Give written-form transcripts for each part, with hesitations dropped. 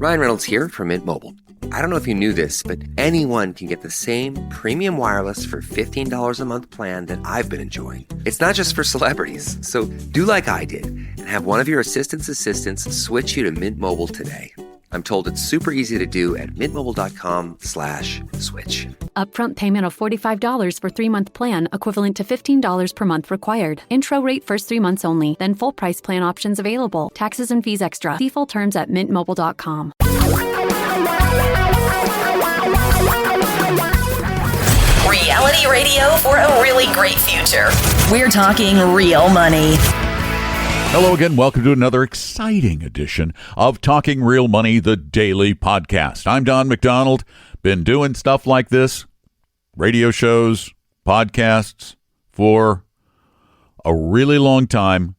Ryan Reynolds here from Mint Mobile. I don't know if you knew this, but anyone can get the same premium wireless for $15 a month plan that I've been enjoying. It's not just for celebrities. So do like I did and have one of your assistants switch you to Mint Mobile today. I'm told it's super easy to do at mintmobile.com/switch. Upfront payment of $45 for 3-month plan, equivalent to $15 per month required. Intro rate first 3 months only, then full price plan options available. Taxes and fees extra. See full terms at mintmobile.com. Reality radio for a really great future. We're talking real money. Hello again. Welcome to another exciting edition of Talking Real Money, the daily podcast. I'm Don McDonald. Been doing stuff like this, radio shows, podcasts, for a really long time,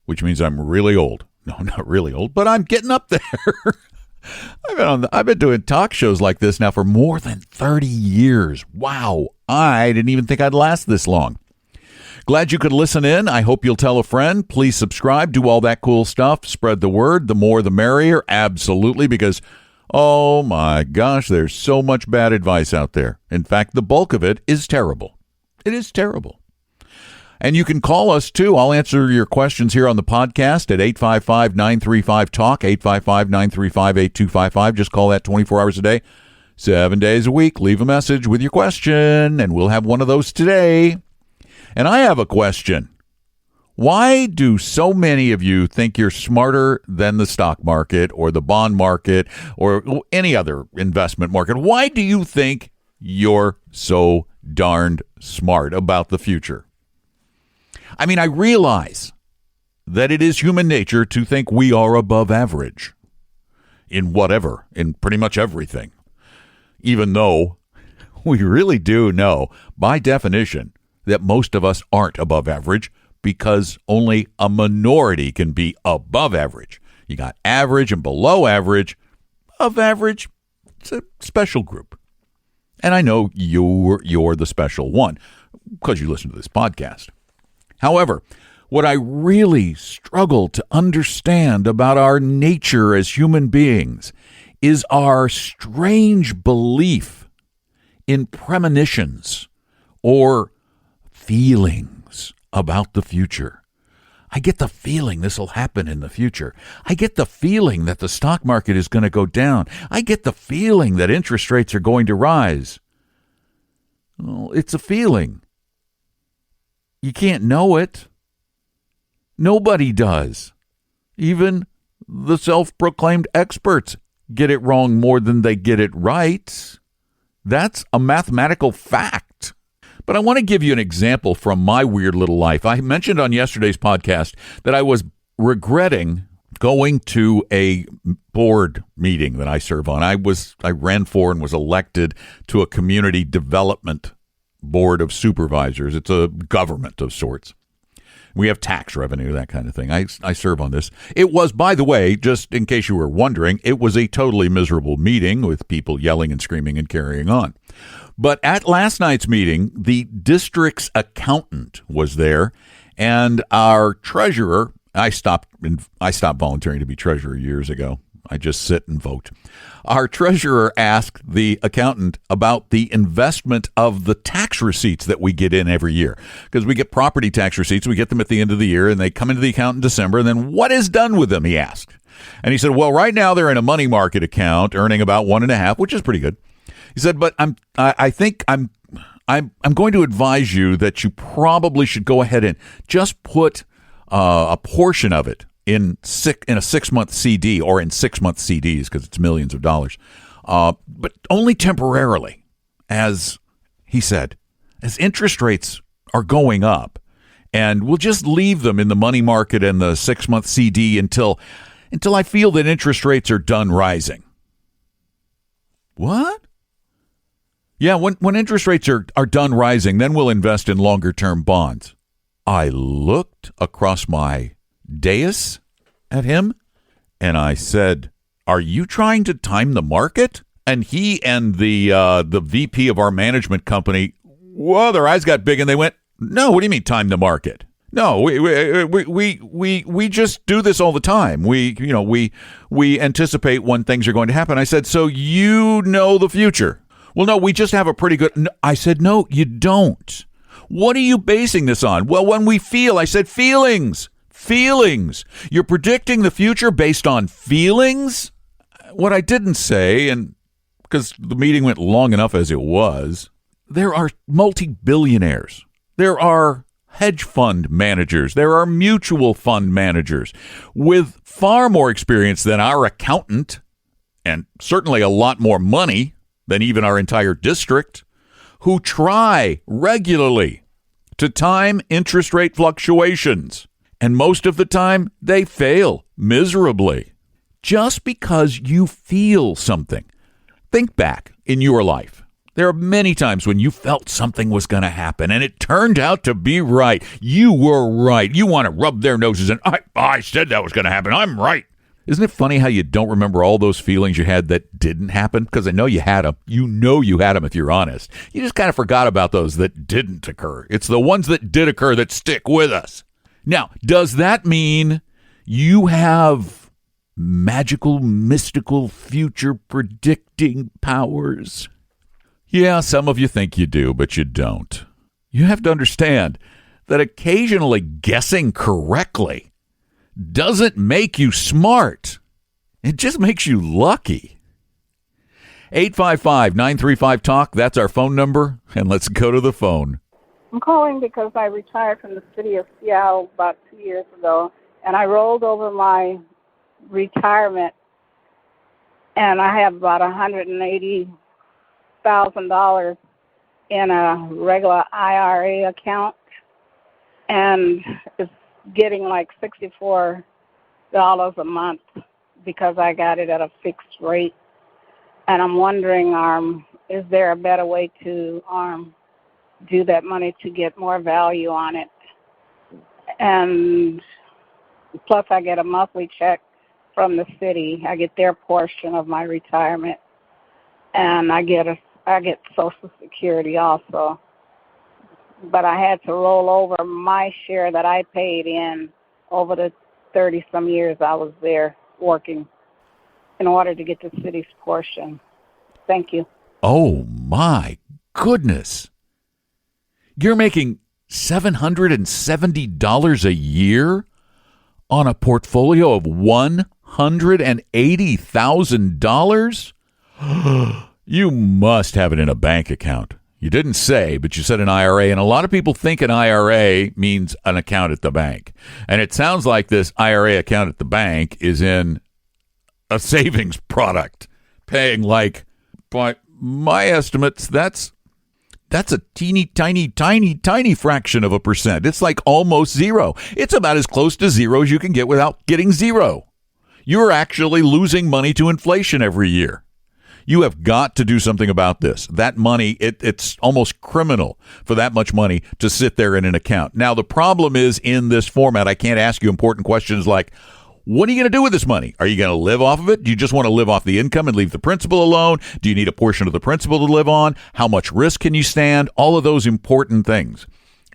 which means I'm really old. No, not really old, but I'm getting up there. I've been doing talk shows like this now for more than 30 years. Wow. I didn't even think I'd last this long. Glad you could listen in. I hope you'll tell a friend. Please subscribe, do all that cool stuff. Spread the word. The more, the merrier. Absolutely, because, oh my gosh, there's so much bad advice out there. In fact, the bulk of it is terrible. It is terrible. And you can call us, too. I'll answer your questions here on the podcast at 855-935-TALK, 855-935-8255. Just call that 24 hours a day, 7 days a week. Leave a message with your question, and we'll have one of those today. And I have a question. Why do so many of you think you're smarter than the stock market or the bond market or any other investment market? Why do you think you're so darned smart about the future? I mean, I realize that it is human nature to think we are above average in whatever, in pretty much everything, even though we really do know, by definition, that most of us aren't above average because only a minority can be above average. You got average and below average. Of average, it's a special group. And I know you're the special one because you listen to this podcast. However, what I really struggle to understand about our nature as human beings is our strange belief in premonitions or feelings about the future. I get the feeling this will happen in the future. I get the feeling that the stock market is going to go down. I get the feeling that interest rates are going to rise. Well, it's a feeling. You can't know it. Nobody does. Even the self-proclaimed experts get it wrong more than they get it right. That's a mathematical fact. But I want to give you an example from my weird little life. I mentioned on yesterday's podcast that I was regretting going to a board meeting that I serve on. I ran for and was elected to a community development board of supervisors. It's a government of sorts. We have tax revenue, that kind of thing. I serve on this. It was, by the way, just in case you were wondering, it was a totally miserable meeting with people yelling and screaming and carrying on. But at last night's meeting, the district's accountant was there, and our treasurer, I stopped volunteering to be treasurer years ago. I just sit and vote. Our treasurer asked the accountant about the investment of the tax receipts that we get in every year. Because we get property tax receipts, we get them at the end of the year, and they come into the account in December, and then what is done with them, he asked. And he said, well, right now they're in a money market account, earning about 1.5, which is pretty good. He said, but I think I'm going to advise you that you probably should go ahead and just put a portion of it in a 6-month CD or in 6-month CDs because it's millions of dollars, but only temporarily, as he said, as interest rates are going up, and we'll just leave them in the money market and the 6-month CD until I feel that interest rates are done rising. What? Yeah, when interest rates are done rising, then we'll invest in longer-term bonds. I looked across my dais at him, and I said, are you trying to time the market? And he and the VP of our management company, well, their eyes got big, and they went, no, what do you mean time the market? No, we just do this all the time. We anticipate when things are going to happen. I said, so you know the future. Well, no, we just have a pretty good. I said, no, you don't. What are you basing this on? Well, when we feel, I said, feelings. You're predicting the future based on feelings? What I didn't say, and because the meeting went long enough as it was, there are multi-billionaires. There are hedge fund managers. There are mutual fund managers with far more experience than our accountant, and certainly a lot more money than even our entire district, who try regularly to time interest rate fluctuations. And most of the time, they fail miserably. Just because you feel something. Think back in your life. There are many times when you felt something was going to happen, and it turned out to be right. You were right. You want to rub their noses and, I said that was going to happen. I'm right. Isn't it funny how you don't remember all those feelings you had that didn't happen? Because I know you had them. You know you had them if you're honest. You just kind of forgot about those that didn't occur. It's the ones that did occur that stick with us. Now, does that mean you have magical, mystical, future predicting powers? Yeah, some of you think you do, but you don't. You have to understand that occasionally guessing correctly doesn't make you smart. It just makes you lucky. 855-935-TALK, that's our phone number, and let's go to the phone. I'm calling because I retired from the city of Seattle about 2 years ago, and I rolled over my retirement, and I have about $180,000 in a regular IRA account, and it's getting like $64 a month because I got it at a fixed rate. And I'm wondering, is there a better way to do that money to get more value on it? And plus I get a monthly check from the city. I get their portion of my retirement, and I get Social Security also. But I had to roll over my share that I paid in over the 30-some years I was there working in order to get the city's portion. Thank you. Oh, my goodness. You're making $770 a year on a portfolio of $180,000? You must have it in a bank account. You didn't say, but you said an IRA, and a lot of people think an IRA means an account at the bank. And it sounds like this IRA account at the bank is in a savings product, paying like, by my estimates, that's a teeny, tiny fraction of a percent. It's like almost zero. It's about as close to zero as you can get without getting zero. You're actually losing money to inflation every year. You have got to do something about this. That money, it's almost criminal for that much money to sit there in an account. Now, the problem is in this format, I can't ask you important questions like, what are you going to do with this money? Are you going to live off of it? Do you just want to live off the income and leave the principal alone? Do you need a portion of the principal to live on? How much risk can you stand? All of those important things.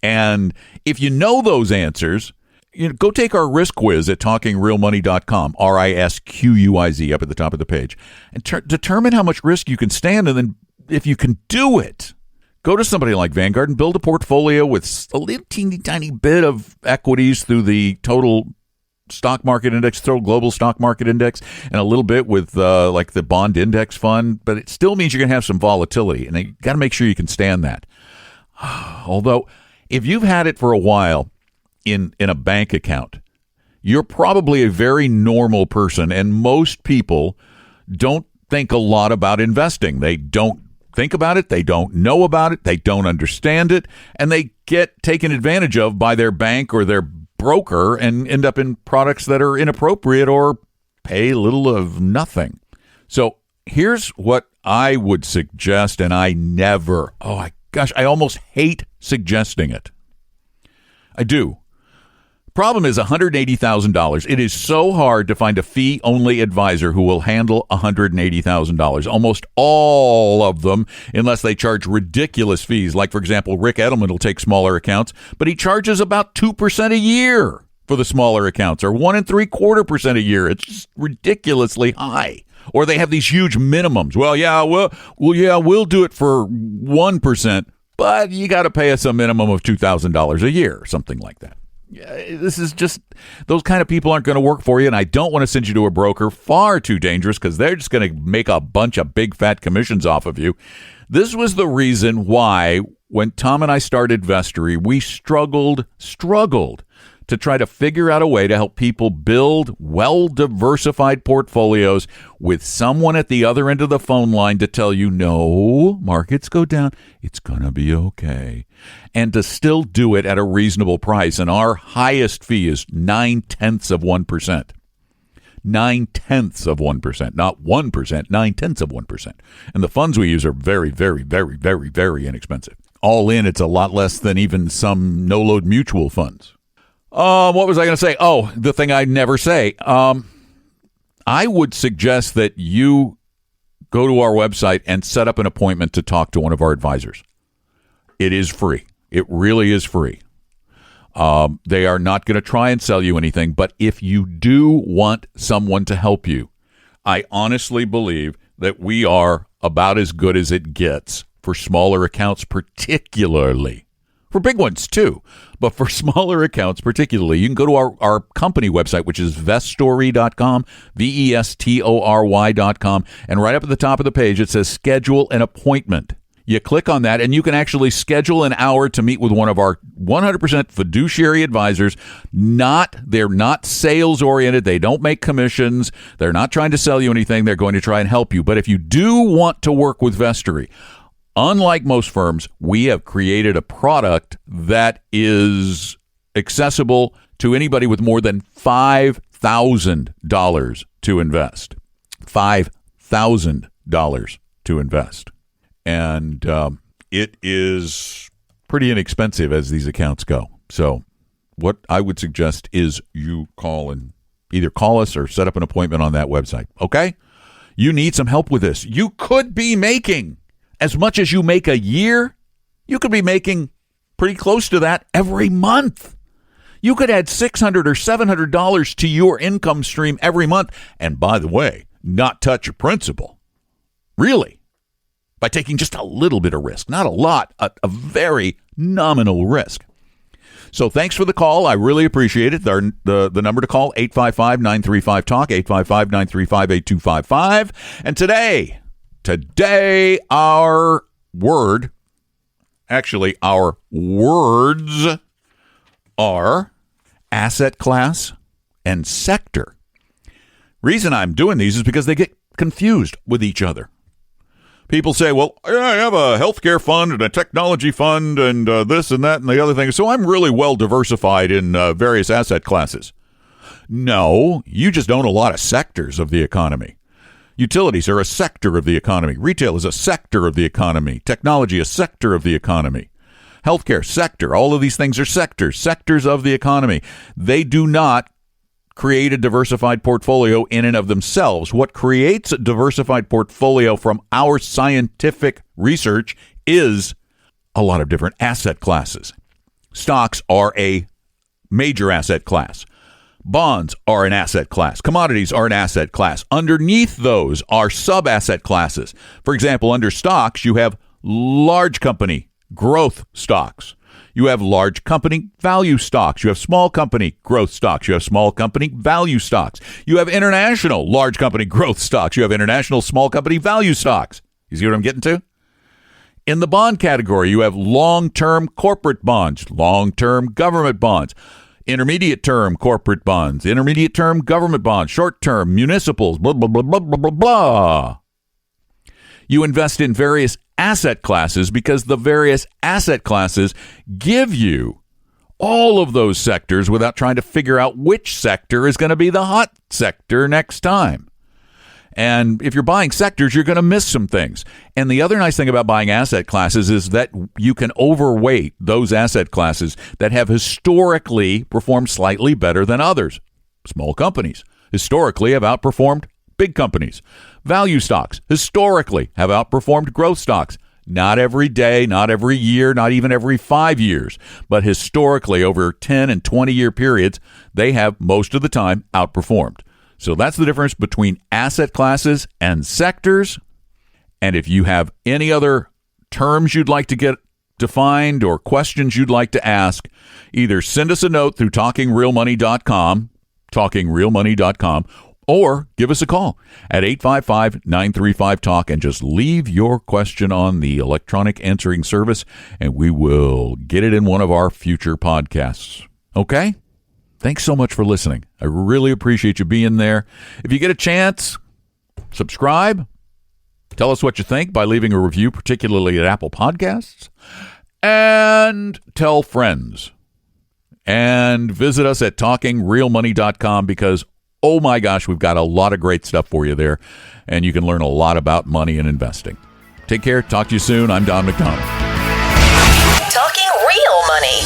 And if you know those answers, go take our risk quiz at talkingrealmoney.com, RISQUIZ, up at the top of the page, and determine how much risk you can stand. And then if you can do it, go to somebody like Vanguard and build a portfolio with a little teeny tiny bit of equities through the total stock market index, total global stock market index, and a little bit with like the bond index fund. But it still means you're going to have some volatility, and you got to make sure you can stand that. Although, if you've had it for a while, in a bank account, you're probably a very normal person, and most people don't think a lot about investing. They don't think about it, they don't know about it, they don't understand it, and they get taken advantage of by their bank or their broker and end up in products that are inappropriate or pay little of nothing. So here's what I would suggest, and I almost hate suggesting it. I do. Problem is $180,000. It is so hard to find a fee-only advisor who will handle $180,000. Almost all of them, unless they charge ridiculous fees. Like, for example, Rick Edelman will take smaller accounts, but he charges about 2% a year for the smaller accounts, or 1.75% a year. It's just ridiculously high. Or they have these huge minimums. We'll do it for 1%, but you got to pay us a minimum of $2,000 a year, or something like that. This is just, those kind of people aren't going to work for you, and I don't want to send you to a broker. Far too dangerous, because they're just going to make a bunch of big fat commissions off of you. This was the reason why, when Tom and I started Vestory, we struggled to try to figure out a way to help people build well-diversified portfolios with someone at the other end of the phone line to tell you, no, markets go down, it's going to be okay, and to still do it at a reasonable price. And our highest fee is 0.9%. 0.9%, not 1%, 0.9%. And the funds we use are very, very, very, very, very inexpensive. All in, it's a lot less than even some no-load mutual funds. What was I going to say? Oh, the thing I never say. I would suggest that you go to our website and set up an appointment to talk to one of our advisors. It is free. It really is free. They are not going to try and sell you anything, but if you do want someone to help you, I honestly believe that we are about as good as it gets for smaller accounts, particularly. For big ones, too. But for smaller accounts, particularly, you can go to our company website, which is vestory.com, vestory.com, and right up at the top of the page, it says schedule an appointment. You click on that, and you can actually schedule an hour to meet with one of our 100% fiduciary advisors. They're not sales-oriented. They don't make commissions. They're not trying to sell you anything. They're going to try and help you. But if you do want to work with Vestory, unlike most firms, we have created a product that is accessible to anybody with more than $5,000 to invest. $5,000 to invest. And it is pretty inexpensive as these accounts go. So what I would suggest is you either call us or set up an appointment on that website. Okay? You need some help with this. You could be making as much as you make a year. You could be making pretty close to that every month. You could add $600 or $700 to your income stream every month. And by the way, not touch your principal. Really. By taking just a little bit of risk. Not a lot, a very nominal risk. So thanks for the call. I really appreciate it. The number to call, 855-935-TALK, 855-935-8255. And today, our words are asset class and sector. Reason I'm doing these is because they get confused with each other. People say, well, I have a healthcare fund and a technology fund and this and that and the other thing, so I'm really well diversified in various asset classes. No, you just own a lot of sectors of the economy. Utilities are a sector of the economy. Retail is a sector of the economy. Technology, a sector of the economy. Healthcare, sector. All of these things are sectors of the economy. They do not create a diversified portfolio in and of themselves. What creates a diversified portfolio from our scientific research is a lot of different asset classes. Stocks are a major asset class. Bonds are an asset class. Commodities are an asset class. Underneath those are sub-asset classes. For example, under stocks, you have large company growth stocks. You have large company value stocks. You have small company growth stocks. You have small company value stocks. You have international large company growth stocks. You have international small company value stocks. You see what I'm getting to? In the bond category, you have long-term corporate bonds, long-term government bonds, intermediate-term corporate bonds, intermediate-term government bonds, short-term municipals, blah, blah, blah, blah, blah, blah, blah. You invest in various asset classes because the various asset classes give you all of those sectors without trying to figure out which sector is going to be the hot sector next time. And if you're buying sectors, you're going to miss some things. And the other nice thing about buying asset classes is that you can overweight those asset classes that have historically performed slightly better than others. Small companies historically have outperformed big companies. Value stocks historically have outperformed growth stocks. Not every day, not every year, not even every 5 years, but historically over 10 and 20-year periods, they have most of the time outperformed. So that's the difference between asset classes and sectors. And if you have any other terms you'd like to get defined or questions you'd like to ask, either send us a note through talkingrealmoney.com, or give us a call at 855-935-TALK and just leave your question on the electronic answering service, and we will get it in one of our future podcasts. Okay? Thanks so much for listening. I really appreciate you being there. If you get a chance, subscribe. Tell us what you think by leaving a review, particularly at Apple Podcasts. And tell friends. And visit us at talkingrealmoney.com because, oh my gosh, we've got a lot of great stuff for you there. And you can learn a lot about money and investing. Take care. Talk to you soon. I'm Don McDonald. Talking Real Money.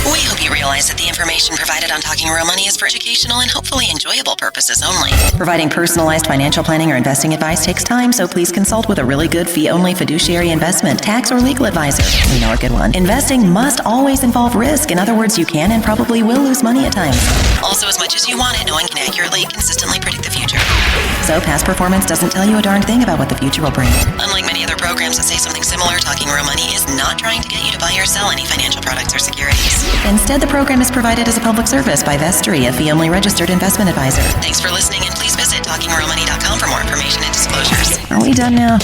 We hope you realize that the information provided on Talking Real Money is for educational and hopefully enjoyable purposes only. Providing personalized financial planning or investing advice takes time, so please consult with a really good fee-only fiduciary investment, tax, or legal advisor. We know a good one. Investing must always involve risk. In other words, you can and probably will lose money at times. Also, as much as you want it, no one can accurately and consistently predict the future. So past performance doesn't tell you a darn thing about what the future will bring. Unlike many other programs that say something similar, Talking Real Money is not trying to get you to buy or sell any financial products or securities. Instead, the program is provided as a public service by Vestry, a fee-only registered investment advisor. Thanks for listening, and please visit talkingrealmoney.com for more information and disclosures. Are we done now?